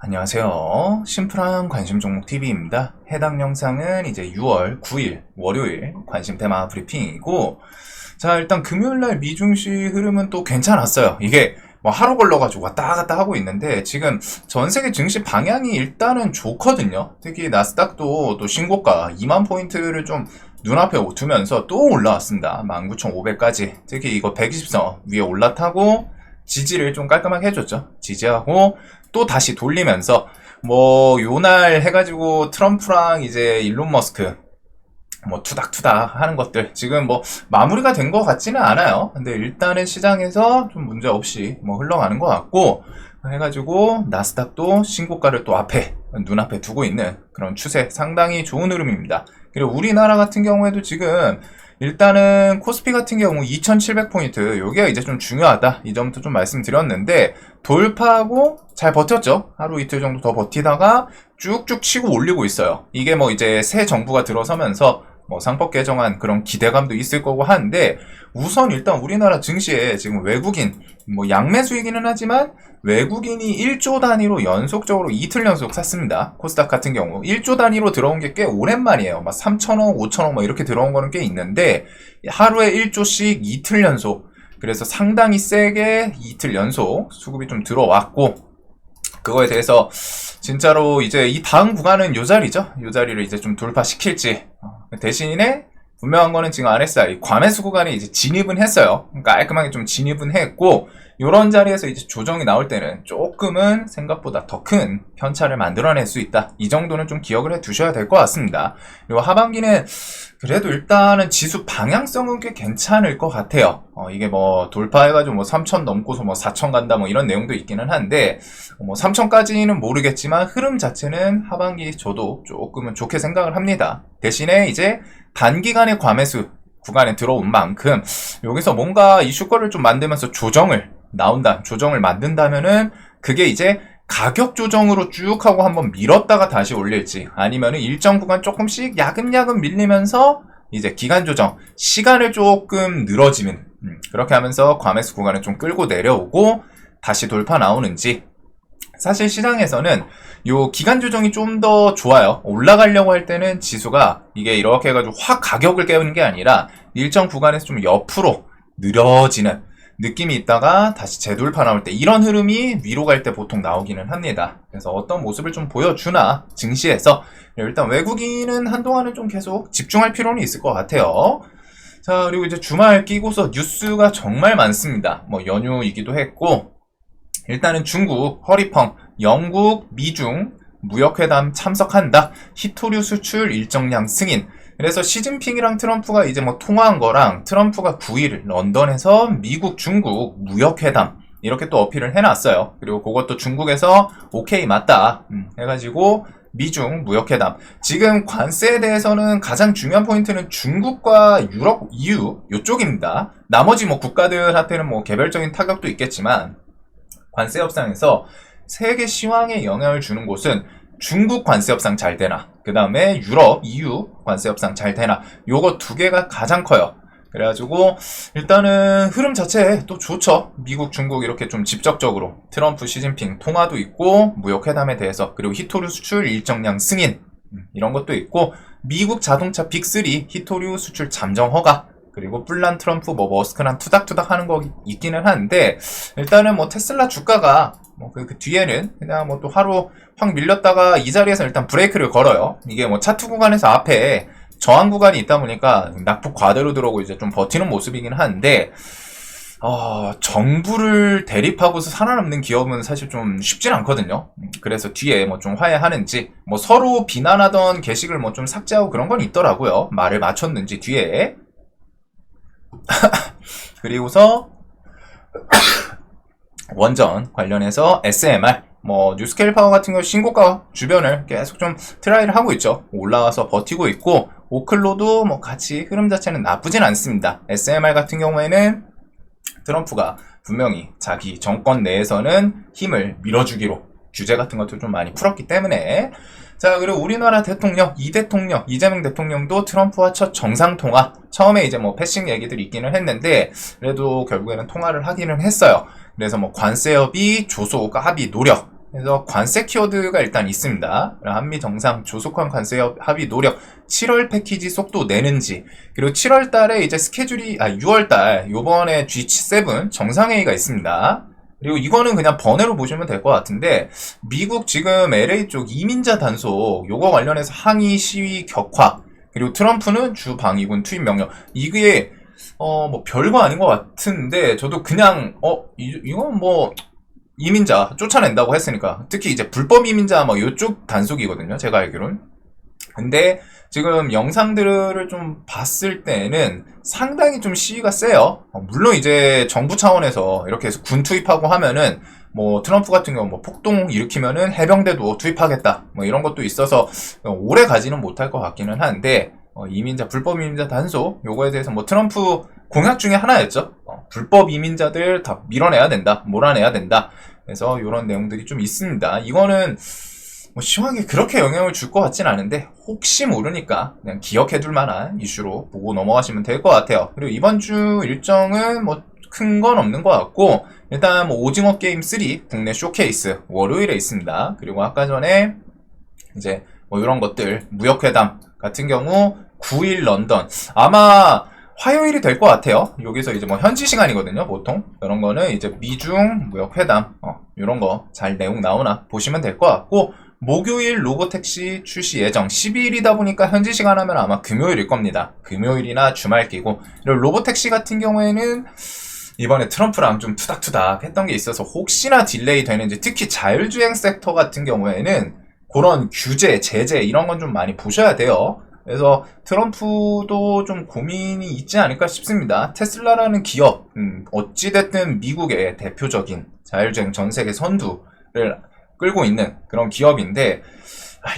안녕하세요. 심플한 관심 종목 TV입니다. 해당 영상은 이제 6월 9일 월요일 관심 테마 브리핑이고, 자, 일단 금요일날 미중시 흐름은 또 괜찮았어요. 이게 뭐 하루 걸러가지고 왔다 갔다 하고 있는데, 지금 전 세계 증시 방향이 일단은 좋거든요. 특히 나스닥도 또 신고가 2만 포인트를 좀 눈앞에 두면서 또 올라왔습니다. 19,500까지. 특히 이거 120선 위에 올라타고 지지를 좀 깔끔하게 해줬죠. 지지하고 또 다시 돌리면서 뭐 요날 해가지고 트럼프랑 이제 일론 머스크 뭐 투닥투닥 하는 것들 지금 뭐 마무리가 된 것 같지는 않아요. 근데 일단은 시장에서 좀 문제 없이 뭐 흘러가는 것 같고, 해가지고 나스닥도 신고가를 또 앞에 눈앞에 두고 있는 그런 추세, 상당히 좋은 흐름입니다. 그리고 우리나라 같은 경우에도 지금 일단은 코스피 같은 경우 2700포인트, 요게 이제 좀 중요하다, 이 점도 좀 말씀드렸는데, 돌파하고 잘 버텼죠. 하루 이틀 정도 더 버티다가 쭉쭉 치고 올리고 있어요. 이게 뭐 이제 새 정부가 들어서면서 뭐 상법 개정안 그런 기대감도 있을 거고 하는데, 우선 일단 우리나라 증시에 지금 외국인 뭐 양매수이기는 하지만 외국인이 1조 단위로 연속적으로 이틀 연속 샀습니다. 코스닥 같은 경우 1조 단위로 들어온 게 꽤 오랜만이에요. 막 3천억, 5천억 뭐 이렇게 들어온 거는 꽤 있는데, 하루에 1조씩 이틀 연속, 그래서 상당히 세게 이틀 연속 수급이 좀 들어왔고, 그거에 대해서 진짜로 이제 이 다음 구간은 요 자리죠. 요 자리를 이제 좀 돌파시킬지. 대신에 분명한 거는 지금 RSI 과매수 구간에 이제 진입은 했어요. 깔끔하게 좀 진입은 했고, 요런 자리에서 이제 조정이 나올 때는 조금은 생각보다 더 큰 편차를 만들어낼 수 있다. 이 정도는 좀 기억을 해 두셔야 될 것 같습니다. 그리고 하반기는 그래도 일단은 지수 방향성은 꽤 괜찮을 것 같아요. 이게 뭐 돌파해가지고 뭐 3천 넘고서 뭐 4천 간다 뭐 이런 내용도 있기는 한데, 뭐 3천까지는 모르겠지만 흐름 자체는 하반기 저도 조금은 좋게 생각을 합니다. 대신에 이제 단기간의 과매수 구간에 들어온 만큼 여기서 뭔가 이슈거를 좀 만들면서 조정을 만든다면은 그게 이제 가격 조정으로 쭉 하고 한번 밀었다가 다시 올릴지, 아니면은 일정 구간 조금씩 야금야금 밀리면서 이제 기간 조정 시간을 조금 늘어지는, 그렇게 하면서 과매수 구간을 좀 끌고 내려오고 다시 돌파 나오는지. 사실 시장에서는 요 기간 조정이 좀 더 좋아요. 올라가려고 할 때는 지수가 이게 이렇게 해가지고 확 가격을 깨우는 게 아니라 일정 구간에서 좀 옆으로 느려지는 느낌이 있다가 다시 재돌파 나올 때, 이런 흐름이 위로 갈 때 보통 나오기는 합니다. 그래서 어떤 모습을 좀 보여주나 증시에서 일단 외국인은 한동안은 좀 계속 집중할 필요는 있을 것 같아요. 자, 그리고 이제 주말 끼고서 뉴스가 정말 많습니다. 뭐 연휴이기도 했고, 일단은 중국 허리펑, 영국, 미중 무역회담 참석한다, 히토류 수출 일정량 승인. 그래서 시진핑이랑 트럼프가 이제 뭐 통화한 거랑, 트럼프가 9일 런던에서 미국, 중국 무역회담 이렇게 또 어필을 해놨어요. 그리고 그것도 중국에서 오케이 맞다 해가지고 미중 무역회담. 지금 관세에 대해서는 가장 중요한 포인트는 중국과 유럽, EU 요쪽입니다. 나머지 뭐 국가들한테는 뭐 개별적인 타격도 있겠지만, 관세 협상에서 세계 시황에 영향을 주는 곳은 중국 관세 협상 잘 되나, 그 다음에 유럽, EU 관세 협상 잘 되나, 요거 두 개가 가장 커요. 그래가지고 일단은 흐름 자체 또 좋죠. 미국, 중국 이렇게 좀 직접적으로 트럼프, 시진핑 통화도 있고, 무역회담에 대해서, 그리고 히토류 수출 일정량 승인 이런 것도 있고, 미국 자동차 빅3 히토류 수출 잠정 허가, 그리고 뿔란 트럼프 뭐 머스크랑 투닥투닥 하는 거 있기는 한데, 일단은 뭐 테슬라 주가가 뭐 그 뒤에는 그냥 뭐 또 하루 확 밀렸다가 이 자리에서 일단 브레이크를 걸어요. 이게 뭐 차트 구간에서 앞에 저항 구간이 있다 보니까 낙폭 과대로 들어오고 이제 좀 버티는 모습이긴 한데, 정부를 대립하고서 살아남는 기업은 사실 좀 쉽진 않거든요. 그래서 뒤에 뭐 좀 화해하는지, 뭐 서로 비난하던 게시글 뭐 좀 삭제하고 그런 건 있더라고요. 말을 맞췄는지 뒤에. 그리고서 원전 관련해서 SMR 뭐 뉴스케일 파워 같은 경우 신고가 주변을 계속 좀 트라이를 하고 있죠. 올라와서 버티고 있고, 오클로도 뭐 같이 흐름 자체는 나쁘진 않습니다. SMR 같은 경우에는 트럼프가 분명히 자기 정권 내에서는 힘을 밀어주기로 규제 같은 것도 좀 많이 풀었기 때문에. 자, 그리고 우리나라 대통령, 이재명 대통령도 트럼프와 첫 정상통화, 처음에 이제 뭐 패싱 얘기들이 있기는 했는데, 그래도 결국에는 통화를 하기는 했어요. 그래서 뭐 관세 협의, 조속 합의 노력, 그래서 관세 키워드가 일단 있습니다. 한미 정상 조속한 관세 합의 노력, 7월 패키지 속도 내는지, 그리고 7월 달에 이제 스케줄이, 6월 달, 요번에 G7 정상회의가 있습니다. 그리고 이거는 그냥 번외로 보시면 될 것 같은데, 미국 지금 LA 쪽 이민자 단속, 요거 관련해서 항의 시위 격화, 그리고 트럼프는 주 방위군 투입 명령, 이게, 뭐 별거 아닌 것 같은데, 저도 그냥, 이건 뭐, 이민자 쫓아낸다고 했으니까 특히 이제 불법 이민자 뭐 요쪽 단속이거든요, 제가 알기로는. 근데 지금 영상들을 좀 봤을 때는 상당히 좀 시위가 세요. 물론 이제 정부 차원에서 이렇게 해서 군 투입하고 하면은 뭐 트럼프 같은 경우 뭐 폭동 일으키면은 해병대도 투입하겠다 뭐 이런 것도 있어서 오래 가지는 못할 것 같기는 한데, 이민자 불법 이민자 단속 요거에 대해서 뭐 트럼프 공약 중에 하나였죠. 불법 이민자들 다 밀어내야 된다, 몰아내야 된다. 그래서 이런 내용들이 좀 있습니다. 이거는 뭐 시황에 그렇게 영향을 줄 것 같진 않은데 혹시 모르니까 그냥 기억해둘 만한 이슈로 보고 넘어가시면 될 것 같아요. 그리고 이번 주 일정은 뭐 큰 건 없는 것 같고, 일단 뭐 오징어 게임 3 국내 쇼케이스 월요일에 있습니다. 그리고 아까 전에 이제 뭐 이런 것들 무역회담 같은 경우 9일 런던, 아마 화요일이 될 것 같아요. 여기서 이제 뭐 현지 시간이거든요, 보통. 그런 거는 이제 미중 무역회담, 이런 거 잘 내용 나오나 보시면 될 것 같고, 목요일 로보택시 출시 예정, 12일이다 보니까 현지 시간 하면 아마 금요일일 겁니다. 금요일이나 주말 끼고. 그리고 로보택시 같은 경우에는 이번에 트럼프랑 좀 투닥투닥 했던 게 있어서 혹시나 딜레이 되는지, 특히 자율주행 섹터 같은 경우에는 그런 규제, 제재 이런 건 좀 많이 보셔야 돼요. 그래서 트럼프도 좀 고민이 있지 않을까 싶습니다. 테슬라라는 기업, 어찌됐든 미국의 대표적인 자율주행 전세계 선두를 끌고 있는 그런 기업인데,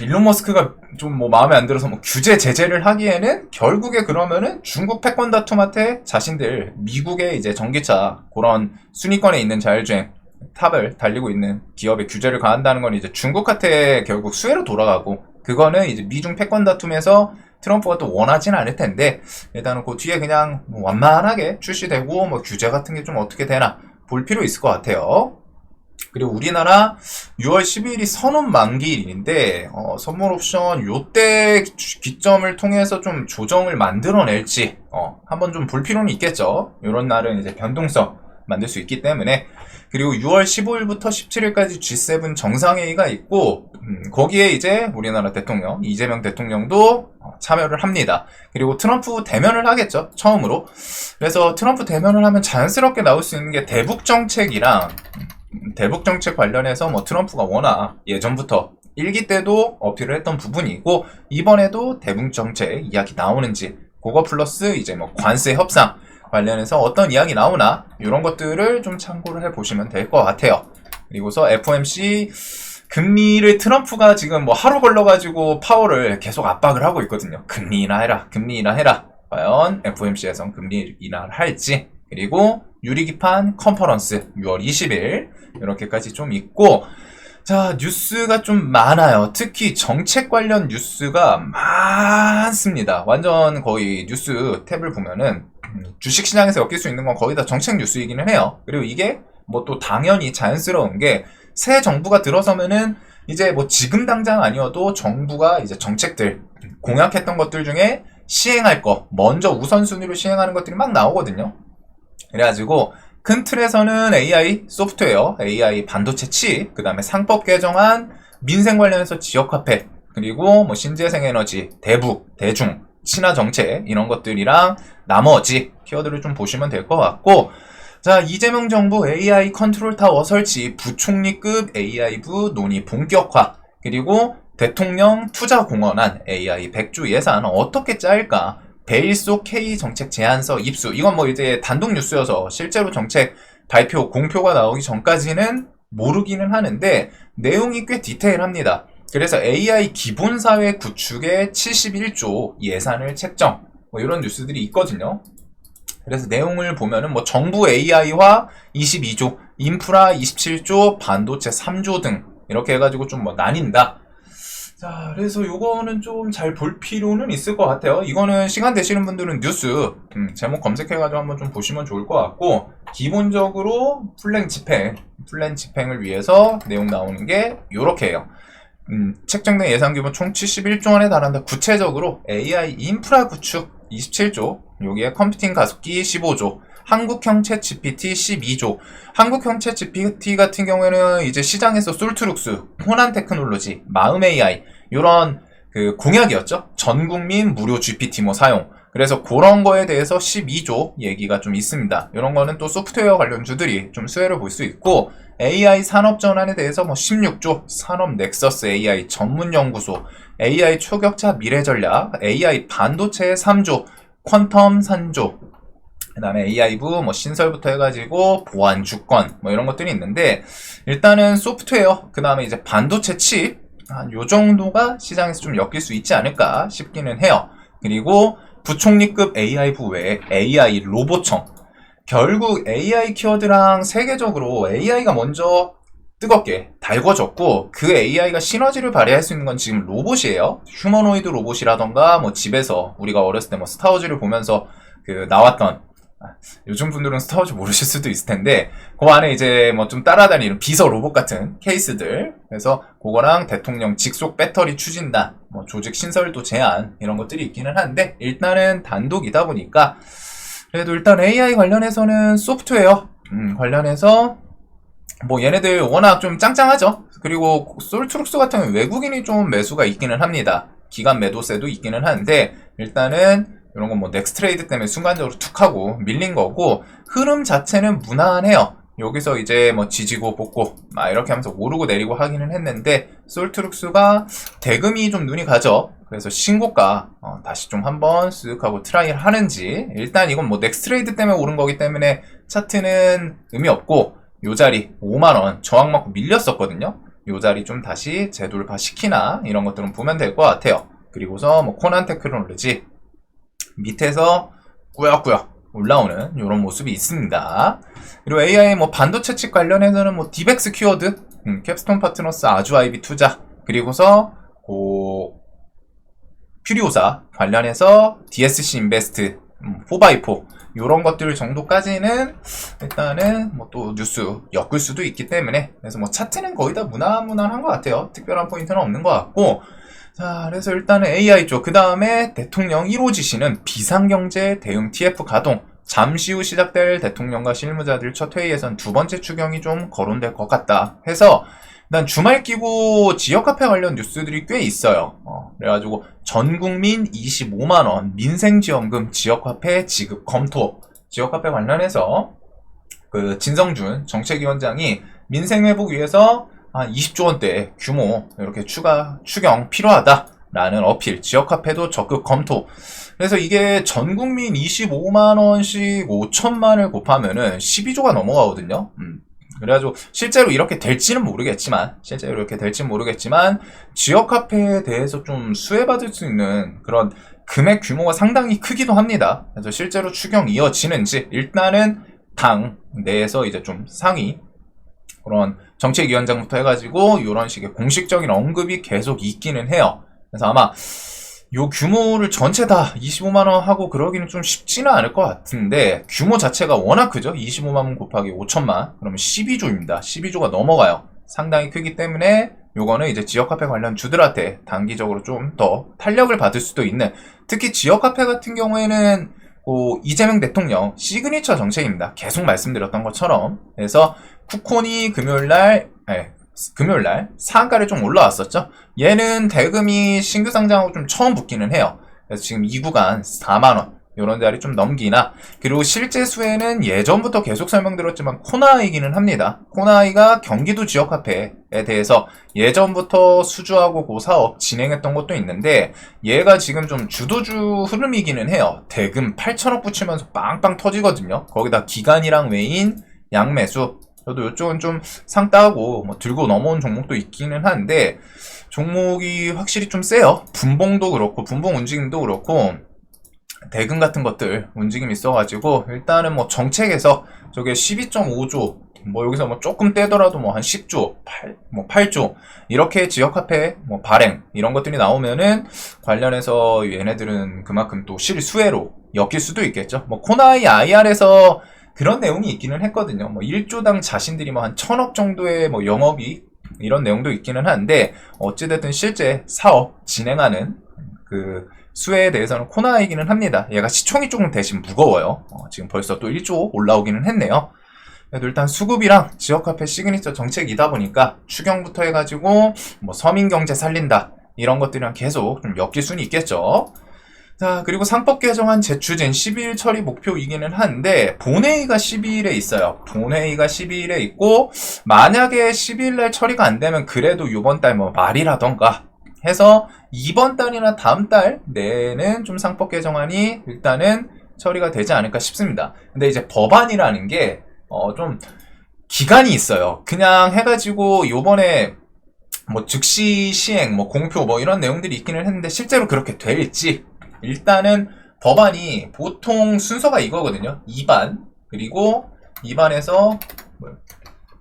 일론 머스크가 좀 뭐 마음에 안 들어서 뭐 규제 제재를 하기에는 결국에 그러면은 중국 패권 다툼한테 자신들 미국의 이제 전기차 그런 순위권에 있는 자율주행 탑을 달리고 있는 기업의 규제를 가한다는 건 이제 중국한테 결국 수혜로 돌아가고, 그거는 이제 미중 패권 다툼에서 트럼프가 또 원하진 않을 텐데, 일단은 그 뒤에 그냥 뭐 완만하게 출시되고 뭐 규제 같은 게 좀 어떻게 되나 볼 필요 있을 것 같아요. 그리고 우리나라 6월 12일이 선언 만기일인데, 선물 옵션 요때 기점을 통해서 좀 조정을 만들어낼지 한번 좀 볼 필요는 있겠죠. 요런 날은 이제 변동성 만들 수 있기 때문에. 그리고 6월 15일부터 17일까지 G7 정상회의가 있고, 거기에 이제 우리나라 대통령 이재명 대통령도 참여를 합니다. 그리고 트럼프 대면을 하겠죠, 처음으로. 그래서 트럼프 대면을 하면 자연스럽게 나올 수 있는 게 대북 정책이랑, 대북 정책 관련해서 뭐 트럼프가 워낙 예전부터 1기 때도 어필을 했던 부분이고, 이번에도 대북 정책 이야기 나오는지, 그거 플러스 이제 뭐 관세 협상 관련해서 어떤 이야기 나오나 이런 것들을 좀 참고를 해보시면 될 것 같아요. 그리고서 FOMC 금리를 트럼프가 지금 뭐 하루 걸러가지고 파월을 계속 압박을 하고 있거든요. 금리 인하해라, 금리 인하해라. 과연 FOMC에선 금리 인하를 할지. 그리고 유리기판 컨퍼런스 6월 20일 이렇게까지 좀 있고, 자, 뉴스가 좀 많아요. 특히 정책 관련 뉴스가 많습니다. 완전 거의 뉴스 탭을 보면은 주식시장에서 엮일 수 있는 건 거의 다 정책 뉴스이기는 해요. 그리고 이게 뭐 또 당연히 자연스러운 게, 새 정부가 들어서면은 이제 뭐 지금 당장 아니어도 정부가 이제 정책들, 공약했던 것들 중에 시행할 거, 먼저 우선순위로 시행하는 것들이 막 나오거든요. 그래가지고 큰 틀에서는 AI 소프트웨어, AI 반도체 칩, 그 다음에 상법 개정안, 민생 관련해서 지역화폐, 그리고 뭐 신재생에너지, 대북, 대중, 친화 정책 이런 것들이랑 나머지 키워드를 좀 보시면 될 것 같고, 자, 이재명 정부 AI 컨트롤 타워 설치, 부총리급 AI부 논의 본격화, 그리고 대통령 투자공헌안 AI 100조 예산 어떻게 짤까, 베일속 K 정책 제안서 입수, 이건 뭐 이제 단독 뉴스여서 실제로 정책 발표, 공표가 나오기 전까지는 모르기는 하는데 내용이 꽤 디테일합니다. 그래서 AI 기본사회 구축에 71조 예산을 책정, 뭐 이런 뉴스들이 있거든요. 그래서 내용을 보면은 뭐 정부 AI화 22조, 인프라 27조, 반도체 3조 등 이렇게 해가지고 좀 뭐 나뉜다. 자, 그래서 요거는 좀 잘 볼 필요는 있을 것 같아요. 이거는 시간 되시는 분들은 뉴스 제목 검색해가지고 한번 좀 보시면 좋을 것 같고, 기본적으로 플랜 집행을 위해서 내용 나오는 게 요렇게 해요. 책정된 예산 규모 총 71조 원에 달한다. 구체적으로 AI 인프라 구축 27조, 여기에 컴퓨팅 가속기 15조, 한국형 챗 GPT 12조. 한국형 챗 GPT 같은 경우에는 이제 시장에서 솔트룩스, 호난 테크놀로지, 마음 AI 이런 그 공약이었죠. 전 국민 무료 GPT 뭐 사용. 그래서 그런 거에 대해서 12조 얘기가 좀 있습니다. 이런 거는 또 소프트웨어 관련주들이 좀 수혜를 볼 수 있고, AI 산업 전환에 대해서 뭐 16조, 산업 넥서스 AI 전문 연구소, AI 초격차 미래 전략, AI 반도체 3조, 퀀텀 3조, 그 다음에 AI부 뭐 신설부터 해가지고 보안 주권 뭐 이런 것들이 있는데, 일단은 소프트웨어, 그 다음에 이제 반도체 칩, 한 요 정도가 시장에서 좀 엮일 수 있지 않을까 싶기는 해요. 그리고 부총리급 AI부 외에 AI 로봇청. 결국 AI 키워드랑 세계적으로 AI가 먼저 뜨겁게 달궈졌고, 그 AI가 시너지를 발휘할 수 있는 건 지금 로봇이에요. 휴머노이드 로봇이라던가 뭐 집에서 우리가 어렸을 때 뭐 스타워즈를 보면서 그 나왔던, 요즘 분들은 스타워즈 모르실 수도 있을 텐데, 그 안에 이제 뭐 좀 따라다니는 비서 로봇 같은 케이스들, 그래서 그거랑 대통령 직속 배터리 추진단, 뭐 조직 신설도 제한, 이런 것들이 있기는 한데, 일단은 단독이다 보니까, 그래도 일단 AI 관련해서는 소프트웨어 관련해서 뭐 얘네들 워낙 좀 짱짱하죠. 그리고 솔트룩스 같은 경우는 외국인이 좀 매수가 있기는 합니다. 기간 매도세도 있기는 한데, 일단은 이런 건 뭐 넥스트레이드 때문에 순간적으로 툭 하고 밀린 거고, 흐름 자체는 무난해요. 여기서 이제 뭐 지지고 볶고 막 이렇게 하면서 오르고 내리고 하기는 했는데, 솔트룩스가 대금이 좀 눈이 가죠. 그래서 신고가 다시 좀 한번 쓱 하고 트라이를 하는지. 일단 이건 뭐 넥스트레이드 때문에 오른 거기 때문에 차트는 의미 없고, 요 자리 5만원 저항 맞고 밀렸었거든요. 요 자리 좀 다시 재돌파 시키나 이런 것들은 보면 될 것 같아요. 그리고서 뭐 코난 테크놀로지 밑에서 꾸역꾸역 올라오는 이런 모습이 있습니다. 그리고 AI 뭐 반도체 칩 관련해서는 뭐 디벡스 키워드, 캡스톤 파트너스 아주아이비 투자, 그리고서 퓨리오사 관련해서 DSC 인베스트 4x4 이런 것들 정도까지는 일단은 뭐 또 뉴스 엮을 수도 있기 때문에, 그래서 뭐 차트는 거의 다 무난무난한 것 같아요. 특별한 포인트는 없는 것 같고. 자, 그래서 일단은 AI 쪽, 그 다음에 대통령 1호 지시는 비상경제 대응 TF 가동. 잠시 후 시작될 대통령과 실무자들 첫 회의에선 두 번째 추경이 좀 거론될 것 같다 해서, 일단 주말 끼고 지역 카페 관련 뉴스들이 꽤 있어요. 그래가지고 전국민 25만원 민생지원금 지역 카페 지급 검토. 지역 카페 관련해서 그 진성준 정책위원장이 민생회복 위해서 한 20조 원대 규모 이렇게 추경 필요하다라는 어필. 지역 카페도 적극 검토. 그래서 이게 전국민 25만원씩 5천만을 곱하면은 12조가 넘어가거든요. 그래가지고 실제로 이렇게 될지는 모르겠지만, 지역 카페에 대해서 좀 수혜받을 수 있는 그런 금액 규모가 상당히 크기도 합니다. 그래서 실제로 추경 이어지는지, 일단은 당 내에서 이제 좀 상위 그런 정책위원장부터 해가지고 이런 식의 공식적인 언급이 계속 있기는 해요. 그래서 아마 요 규모를 전체 다 25만원 하고 그러기는 좀 쉽지는 않을 것 같은데, 규모 자체가 워낙 크죠. 25만원 곱하기 5천만 그러면 12조입니다 12조가 넘어가요. 상당히 크기 때문에 요거는 이제 지역 카페 관련 주들한테 단기적으로 좀 더 탄력을 받을 수도 있는, 특히 지역 카페 같은 경우에는 이재명 대통령 시그니처 정책입니다. 계속 말씀드렸던 것처럼. 그래서 쿠콘이 금요일날 상한가를 좀 올라왔었죠. 얘는 대금이 신규 상장하고 좀 처음 붙기는 해요. 그래서 지금 이 구간 4만원 이런 자리 좀 넘기나, 그리고 실제 수혜는 예전부터 계속 설명드렸지만 코나이기는 합니다. 코나이가 경기도 지역 카페에 대해서 예전부터 수주하고 그 사업 진행했던 것도 있는데, 얘가 지금 좀 주도주 흐름이기는 해요. 대금 8천억 붙이면서 빵빵 터지거든요. 거기다 기간이랑 외인 양매수. 저도 이쪽은 좀 상따하고 뭐 들고 넘어온 종목도 있기는 한데, 종목이 확실히 좀 세요. 분봉도 그렇고 분봉 움직임도 그렇고 대금 같은 것들 움직임이 있어가지고, 일단은 뭐 정책에서 저게 12.5조 뭐 여기서 뭐 조금 떼더라도 뭐 한 10조, 8조 이렇게 지역화폐 뭐 발행 이런 것들이 나오면은 관련해서 얘네들은 그만큼 또 실수혜로 엮일 수도 있겠죠. 뭐 코나이 IR에서 그런 내용이 있기는 했거든요. 뭐 1조당 자신들이 뭐 한 1000억 정도의 뭐 영업이익 이런 내용도 있기는 한데 어찌됐든 실제 사업 진행하는 그 수혜에 대해서는 코나이기는 합니다. 얘가 시총이 조금 대신 무거워요. 지금 벌써 또 1조 올라오기는 했네요. 그래도 일단 수급이랑 지역화폐 시그니처 정책이다 보니까 추경부터 해가지고 뭐 서민경제 살린다 이런 것들이랑 계속 좀 엮일 수는 있겠죠. 자, 그리고 상법 개정안 제출진 12일 처리 목표이기는 한데 본회의가 12일에 있어요. 본회의가 12일에 있고 만약에 12일날 처리가 안 되면 그래도 이번 달 뭐 말이라던가 해서 이번 달이나 다음 달 내에는 좀 상법 개정안이 일단은 처리가 되지 않을까 싶습니다. 근데 이제 법안이라는 게 좀 기간이 있어요. 그냥 해가지고 요번에 뭐 즉시 시행, 뭐 공표 뭐 이런 내용들이 있기는 했는데 실제로 그렇게 될지 일단은 법안이 보통 순서가 이거거든요. 2반 그리고 2반에서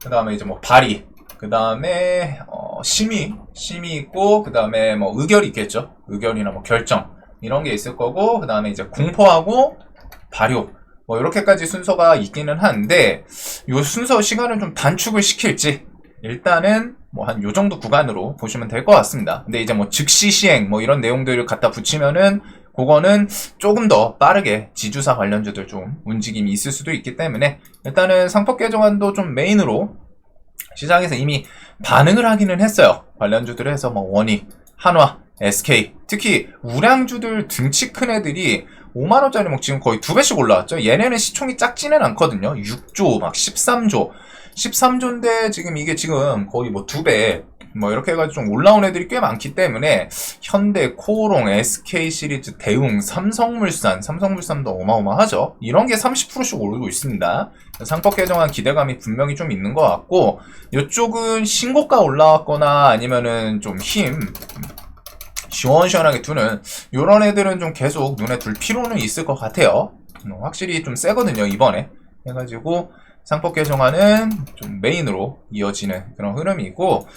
그 다음에 이제 뭐 발의 그 다음에 심의 있고 그 다음에 뭐 의결이 있겠죠. 의결이나 뭐 결정 이런 게 있을 거고 그 다음에 이제 공포하고 발효 뭐 이렇게까지 순서가 있기는 한데 요 순서 시간을 좀 단축을 시킬지 일단은 뭐 한 요 정도 구간으로 보시면 될 것 같습니다. 근데 이제 뭐 즉시 시행 뭐 이런 내용들을 갖다 붙이면은 그거는 조금 더 빠르게 지주사 관련주들 좀 움직임이 있을 수도 있기 때문에 일단은 상법 개정안도 좀 메인으로 시장에서 이미 반응을 하기는 했어요. 관련주들 해서 뭐 원익, 한화, SK 특히 우량주들 등치 큰 애들이 5만원짜리 뭐 지금 거의 2배씩 올라왔죠. 얘네는 시총이 작지는 않거든요. 6조 막 13조인데 지금 이게 지금 거의 뭐 2배 뭐 이렇게 해가지고 좀 올라온 애들이 꽤 많기 때문에 현대, 코오롱, SK 시리즈, 대웅, 삼성물산도 어마어마하죠. 이런 게 30%씩 오르고 있습니다. 상법 개정안 기대감이 분명히 좀 있는 것 같고 이쪽은 신고가 올라왔거나 아니면은 좀 시원시원하게 두는 이런 애들은 좀 계속 눈에 둘 필요는 있을 것 같아요. 확실히 좀 세거든요 이번에 해가지고 상법 개정안은 좀 메인으로 이어지는 그런 흐름이고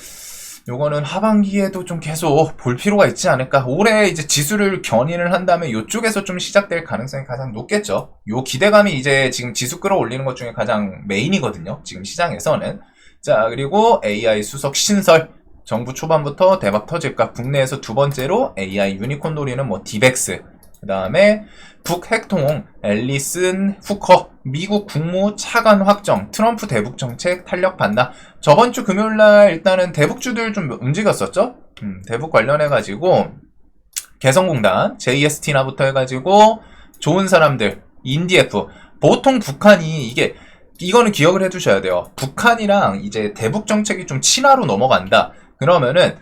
요거는 하반기에도 좀 계속 볼 필요가 있지 않을까. 올해 이제 지수를 견인을 한다면 이쪽에서 좀 시작될 가능성이 가장 높겠죠. 요 기대감이 이제 지금 지수 끌어올리는 것 중에 가장 메인이거든요. 지금 시장에서는. 자, 그리고 AI 수석 신설. 정부 초반부터 대박 터질까. 국내에서 두 번째로 AI 유니콘 노리는 뭐 디벡스. 그 다음에 북핵통, 앨리슨, 후커, 미국 국무 차관 확정, 트럼프 대북 정책 탄력 받나. 저번 주 금요일날 일단은 대북주들 좀 움직였었죠. 대북 관련해가지고 개성공단, JST나부터 해가지고 좋은 사람들, 인디F. 보통 북한이 이거는 기억을 해두셔야 돼요. 북한이랑 이제 대북 정책이 좀 친화로 넘어간다. 그러면은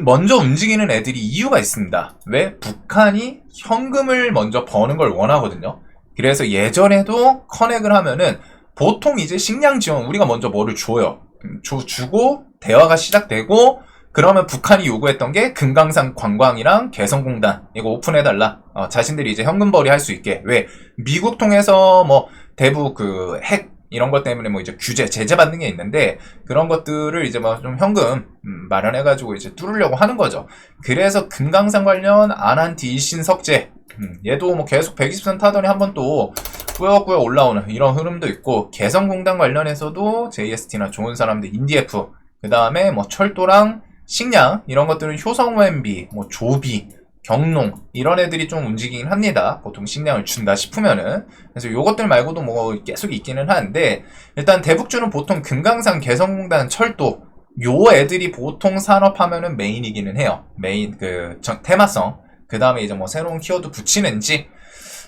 먼저 움직이는 애들이 이유가 있습니다. 왜? 북한이 현금을 먼저 버는 걸 원하거든요. 그래서 예전에도 커넥을 하면은 보통 이제 식량 지원 우리가 먼저 뭐를 줘요. 주고 대화가 시작되고 그러면 북한이 요구했던 게 금강산 관광이랑 개성공단 이거 오픈해달라. 자신들이 이제 현금벌이 할 수 있게. 왜? 미국 통해서 뭐 대북 그 핵 이런 것 때문에 뭐 이제 제재 받는 게 있는데 그런 것들을 이제 뭐 좀 현금 마련해가지고 이제 뚫으려고 하는 거죠. 그래서 금강산 관련 안한티 일신석재 얘도 뭐 계속 120선 타더니 한번 또 꾸역꾸역 올라오는 이런 흐름도 있고 개성공단 관련해서도 JST나 좋은 사람들 인디F 그 다음에 뭐 철도랑 식량 이런 것들은 효성 OMB 뭐 조비 경농 이런 애들이 좀 움직이긴 합니다. 보통 식량을 준다 싶으면은. 그래서 요것들 말고도 뭐 계속 있기는 한데 일단 대북주는 보통 금강산, 개성공단, 철도 요 애들이 보통 산업하면은 메인이기는 해요. 메인 테마성. 그 다음에 이제 뭐 새로운 키워드 붙이는지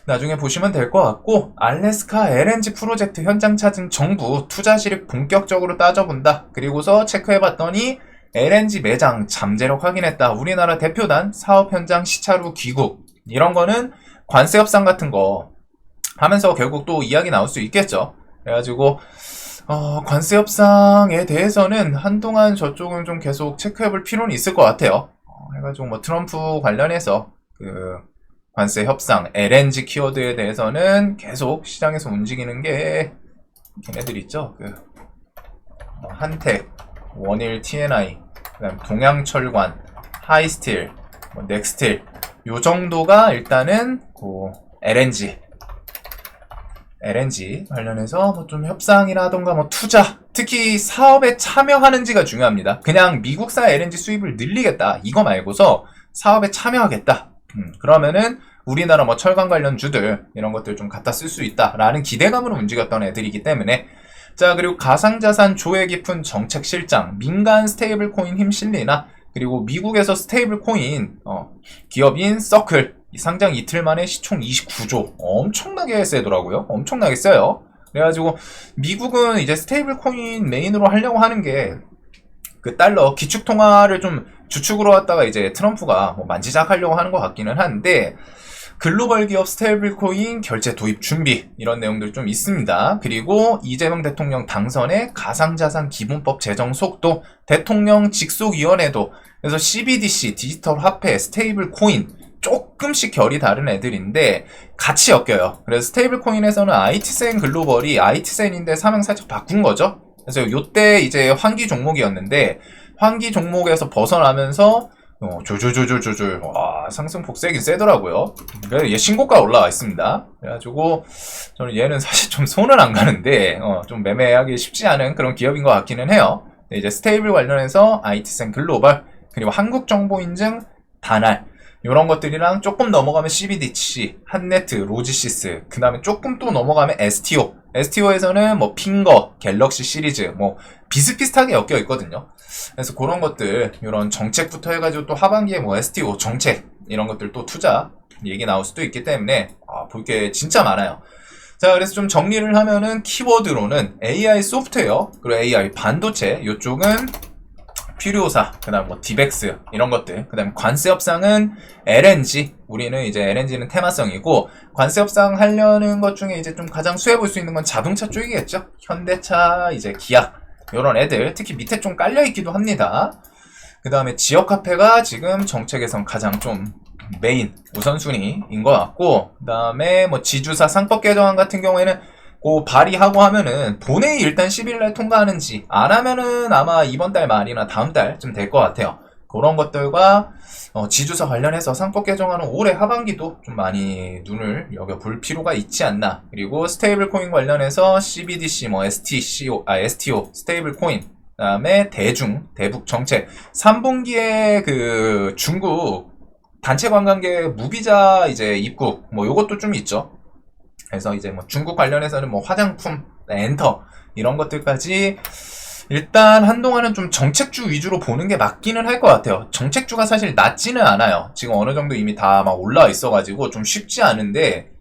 나중에 보시면 될 것 같고 알래스카 LNG 프로젝트 현장 찾은 정부 투자 실익 본격적으로 따져본다. 그리고서 체크해봤더니 LNG 매장 잠재력 확인했다. 우리나라 대표단 사업 현장 시차로 귀국 이런 거는 관세 협상 같은 거 하면서 결국 또 이야기 나올 수 있겠죠. 그래가지고 관세 협상에 대해서는 한동안 저쪽은 좀 계속 체크해볼 필요는 있을 것 같아요. 해가지고 뭐 트럼프 관련해서 그 관세 협상 LNG 키워드에 대해서는 계속 시장에서 움직이는 게 걔네들 있죠. 한택, 원일 TNI, 그다음 동양철관, 하이스틸, 넥스틸 요 정도가 일단은 LNG 관련해서 좀 협상이라던가 투자, 특히 사업에 참여하는지가 중요합니다. 그냥 미국산 LNG 수입을 늘리겠다 이거 말고서 사업에 참여하겠다. 그러면은 우리나라 철강 관련주들 이런 것들 좀 갖다 쓸 수 있다라는 기대감으로 움직였던 애들이기 때문에. 자, 그리고 가상자산 조회 깊은 정책 실장, 민간 스테이블 코인 힘실리나, 그리고 미국에서 스테이블 코인 기업인 서클 상장 이틀 만에 시총 29조, 엄청나게 세더라고요. 엄청나게 세요. 그래가지고 미국은 이제 스테이블 코인 메인으로 하려고 하는 게 그 달러 기축 통화를 좀 주축으로 왔다가 이제 트럼프가 만지작하려고 하는 것 같기는 한데, 글로벌 기업 스테이블 코인 결제 도입 준비 이런 내용들 좀 있습니다. 그리고 이재명 대통령 당선의 가상자산 기본법 제정 속도, 대통령 직속위원회도, 그래서 CBDC 디지털 화폐 스테이블 코인 조금씩 결이 다른 애들인데 같이 엮여요. 그래서 스테이블 코인에서는 IT센 글로벌이 IT센인데 사명 살짝 바꾼 거죠. 그래서 요때 이제 환기 종목이었는데 환기 종목에서 벗어나면서 조조조조조조 상승폭 세긴 세더라고요. 얘 신고가 올라와 있습니다. 그래가지고 저는 얘는 사실 좀 손은 안 가는데 좀 매매하기 쉽지 않은 그런 기업인 것 같기는 해요. 이제 스테이블 관련해서 IT센 글로벌, 그리고 한국정보인증 다날 요런 것들이랑 조금 넘어가면 CBDC, 한네트, 로지시스, 그 다음에 조금 또 넘어가면 STO. STO에서는 핑거, 갤럭시 시리즈, 비슷비슷하게 엮여 있거든요. 그래서 그런 것들, 요런 정책부터 해가지고 또 하반기에 STO 정책, 이런 것들 또 투자 얘기 나올 수도 있기 때문에, 볼 게 진짜 많아요. 자, 그래서 좀 정리를 하면은 키워드로는 AI 소프트웨어, 그리고 AI 반도체, 요쪽은 필요사, 그 다음 디벡스 이런 것들, 그 다음 관세 협상은 LNG, 우리는 이제 LNG는 테마성이고, 관세 협상 하려는 것 중에 이제 좀 가장 수혜 볼 수 있는 건 자동차 쪽이겠죠. 현대차, 이제 기아 요런 애들, 특히 밑에 좀 깔려 있기도 합니다. 그 다음에 지역 화폐가 지금 정책에선 가장 좀 메인 우선순위인 것 같고, 그 다음에 지주사 상법 개정안 같은 경우에는 발의하고 하면은 본회의 일단 10일날 통과하는지, 안 하면은 아마 이번 달 말이나 다음 달쯤 될 것 같아요. 그런 것들과 지주사 관련해서 상법 개정안은 올해 하반기도 좀 많이 눈을 여겨볼 필요가 있지 않나. 그리고 스테이블 코인 관련해서 CBDC, STO, 스테이블 코인, 그 다음에 대북 정책, 3분기에 그 중국 단체 관광객 무비자 이제 입국, 요것도 좀 있죠. 그래서 이제 중국 관련해서는 화장품, 엔터 이런 것들까지 일단 한동안은 좀 정책주 위주로 보는 게 맞기는 할 것 같아요. 정책주가 사실 낮지는 않아요. 지금 어느 정도 이미 다 올라와 있어가지고 좀 쉽지 않은데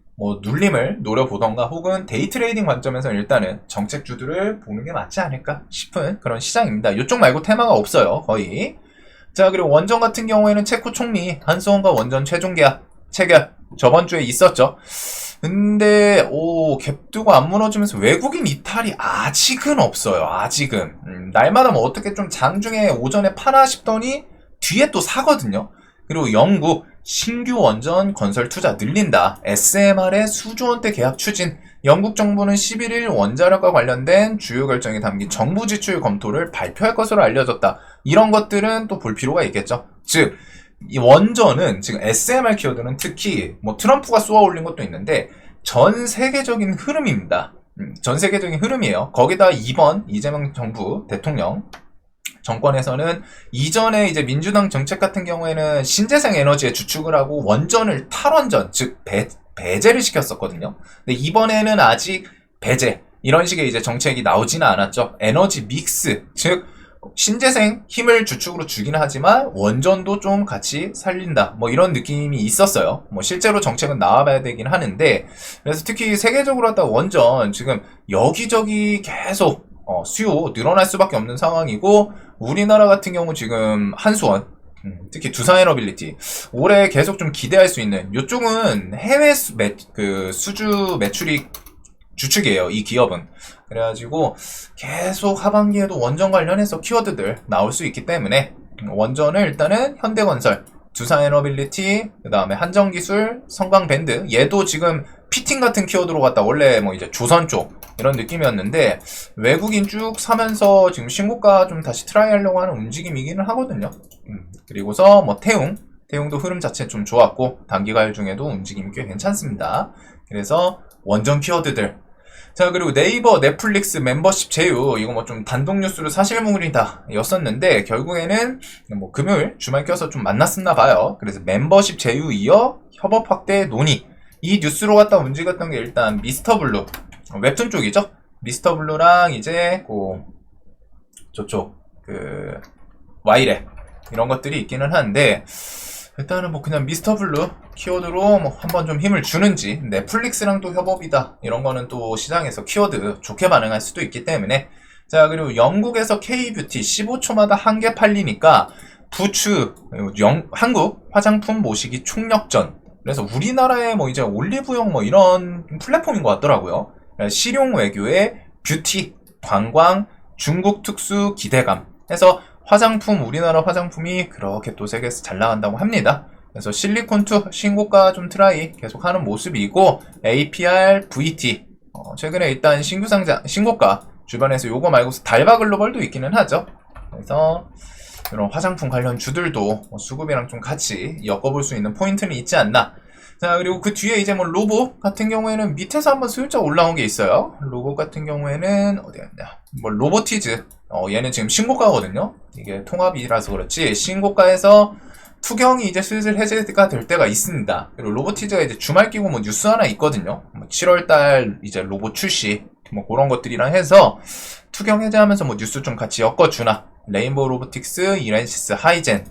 눌림을 노려보던가, 혹은 데이 트레이딩 관점에서 일단은 정책주들을 보는 게 맞지 않을까 싶은 그런 시장입니다. 이쪽 말고 테마가 없어요, 거의. 자, 그리고 원전 같은 경우에는 체코 총리 한수원과 원전 최종 계약 체결 저번 주에 있었죠. 근데 갭 두고 안 무너지면서 외국인 이탈이 아직은 없어요. 아직은 날마다 어떻게 좀 장중에 오전에 파나 싶더니 뒤에 또 사거든요. 그리고 영국 신규 원전 건설 투자 늘린다. SMR의 수조 원대 계약 추진. 영국 정부는 11일 원자력과 관련된 주요 결정이 담긴 정부 지출 검토를 발표할 것으로 알려졌다. 이런 것들은 또 볼 필요가 있겠죠. 즉 이 원전은 지금 SMR 키워드는 특히 트럼프가 쏘아 올린 것도 있는데 전 세계적인 흐름입니다. 전 세계적인 흐름이에요. 거기다 이번 이재명 정부 대통령 정권에서는 이전에 이제 민주당 정책 같은 경우에는 신재생 에너지에 주축을 하고 원전을 탈원전, 즉 배제를 시켰었거든요. 근데 이번에는 아직 배제 이런 식의 이제 정책이 나오지는 않았죠. 에너지 믹스, 즉 신재생 힘을 주축으로 주기는 하지만 원전도 좀 같이 살린다, 이런 느낌이 있었어요. 실제로 정책은 나와봐야 되긴 하는데, 그래서 특히 세계적으로 하다 원전 지금 여기저기 계속 수요 늘어날 수밖에 없는 상황이고, 우리나라 같은 경우 지금 한수원, 특히 두산에너빌리티 올해 계속 좀 기대할 수 있는, 이쪽은 해외 수주 매출이 주축이에요, 이 기업은. 그래가지고 계속 하반기에도 원전 관련해서 키워드들 나올 수 있기 때문에 원전을 일단은 현대건설, 두산 에너빌리티, 그 다음에 한정기술, 성광밴드. 얘도 지금 피팅 같은 키워드로 갔다 원래 뭐 이제 조선 쪽 이런 느낌이었는데 외국인 쭉 사면서 지금 신고가 좀 다시 트라이 하려고 하는 움직임이기는 하거든요. 그리고서 뭐 태웅도 흐름 자체 좀 좋았고 단기가열 중에도 움직임이 꽤 괜찮습니다. 그래서 원전 키워드들. 자, 그리고 네이버 넷플릭스 멤버십 제휴, 이거 뭐 좀 단독 뉴스로 사실무근이다 였었는데 결국에는 뭐 금요일 주말 껴서 좀 만났었나 봐요. 그래서 멤버십 제휴 이어 협업 확대 논의. 이 뉴스로 갖다 움직였던 게 일단 미스터블루 웹툰 쪽이죠. 미스터블루랑 이제 저쪽 와이랩 이런 것들이 있기는 한데 일단은 뭐 그냥 미스터블루 키워드로 뭐 한번 좀 힘을 주는지, 넷플릭스랑 또 협업이다 이런 거는 또 시장에서 키워드 좋게 반응할 수도 있기 때문에. 자, 그리고 영국에서 K뷰티 15초마다 한 개 팔리니까 부추 한국 화장품 모시기 총력전. 그래서 우리나라의 뭐 이제 올리브영 뭐 이런 플랫폼인 것 같더라고요. 실용 외교의 뷰티, 관광, 중국 특수 기대감 해서 화장품, 우리나라 화장품이 그렇게 또 세계에서 잘 나간다고 합니다. 그래서 실리콘2 신고가 좀 트라이 계속하는 모습이고, APR, VT 최근에 일단 신규 상장, 신고가 주변에서 요거 말고서 달바글로벌도 있기는 하죠. 그래서 이런 화장품 관련 주들도 수급이랑 좀 같이 엮어볼 수 있는 포인트는 있지 않나. 자, 그리고 그 뒤에 이제 뭐 로봇 같은 경우에는 밑에서 한번 슬쩍 올라온 게 있어요. 로봇 같은 경우에는 어디였냐? 뭐 로보티즈. 얘는 지금 신고가거든요. 이게 통합이라서 그렇지 신고가에서 투경이 이제 슬슬 해제가 될 때가 있습니다. 그리고 로보티즈가 이제 주말 끼고 뭐 뉴스 하나 있거든요. 뭐 7월달 이제 로봇 출시 뭐 그런 것들이랑 해서 투경 해제하면서 뭐 뉴스 좀 같이 엮어주나. 레인보우 로보틱스, 이렌시스, 하이젠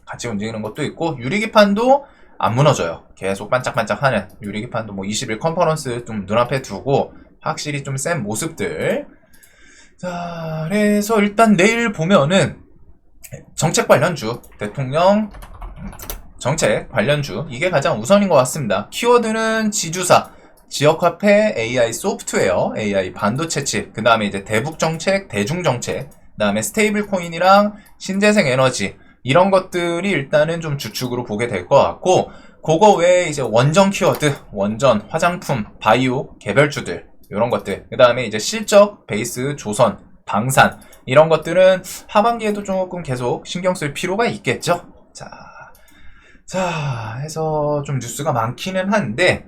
같이 움직이는 것도 있고, 유리기판도 안 무너져요. 계속 반짝반짝하는 유리기판도 뭐 20일 컨퍼런스 좀 눈앞에 두고 확실히 좀 센 모습들. 자, 그래서 일단 내일 보면은 정책 관련주, 대통령 정책 관련주, 이게 가장 우선인 것 같습니다. 키워드는 지주사, 지역화폐, AI 소프트웨어, AI 반도체 칩, 그 다음에 이제 대북 정책, 대중 정책, 그 다음에 스테이블 코인이랑 신재생 에너지, 이런 것들이 일단은 좀 주축으로 보게 될 것 같고, 그거 외에 이제 원전 키워드, 원전, 화장품, 바이오, 개별주들, 이런 것들, 그 다음에 이제 실적, 베이스, 조선, 방산, 이런 것들은 하반기에도 조금 계속 신경 쓸 필요가 있겠죠. 자, 해서 좀 뉴스가 많기는 한데,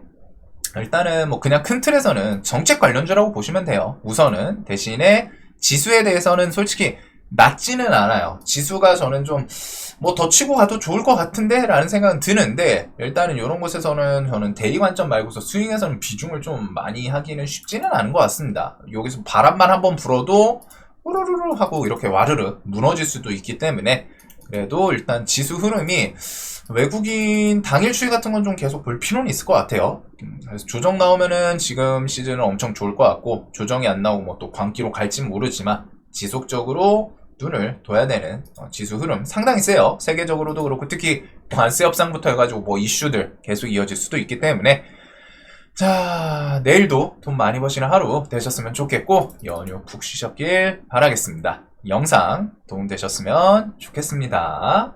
일단은 뭐 그냥 큰 틀에서는 정책 관련주라고 보시면 돼요. 우선은. 대신에 지수에 대해서는 솔직히 낮지는 않아요. 지수가 저는 좀 뭐 더 치고 가도 좋을 것 같은데 라는 생각은 드는데, 일단은 이런 곳에서는 저는 대리 관점 말고서 스윙에서는 비중을 좀 많이 하기는 쉽지는 않은 것 같습니다. 여기서 바람만 한번 불어도 후루루루 하고 이렇게 와르르 무너질 수도 있기 때문에, 그래도 일단 지수 흐름이 외국인 당일 추이 같은 건 좀 계속 볼 필요는 있을 것 같아요. 그래서 조정 나오면은 지금 시즌은 엄청 좋을 것 같고, 조정이 안 나오고 뭐 또 광기로 갈진 모르지만 지속적으로 눈을 둬야 되는 지수 흐름 상당히 세요. 세계적으로도 그렇고 특히 관세 협상부터 해가지고 뭐 이슈들 계속 이어질 수도 있기 때문에. 자, 내일도 돈 많이 버시는 하루 되셨으면 좋겠고, 연휴 푹 쉬셨길 바라겠습니다. 영상 도움되셨으면 좋겠습니다.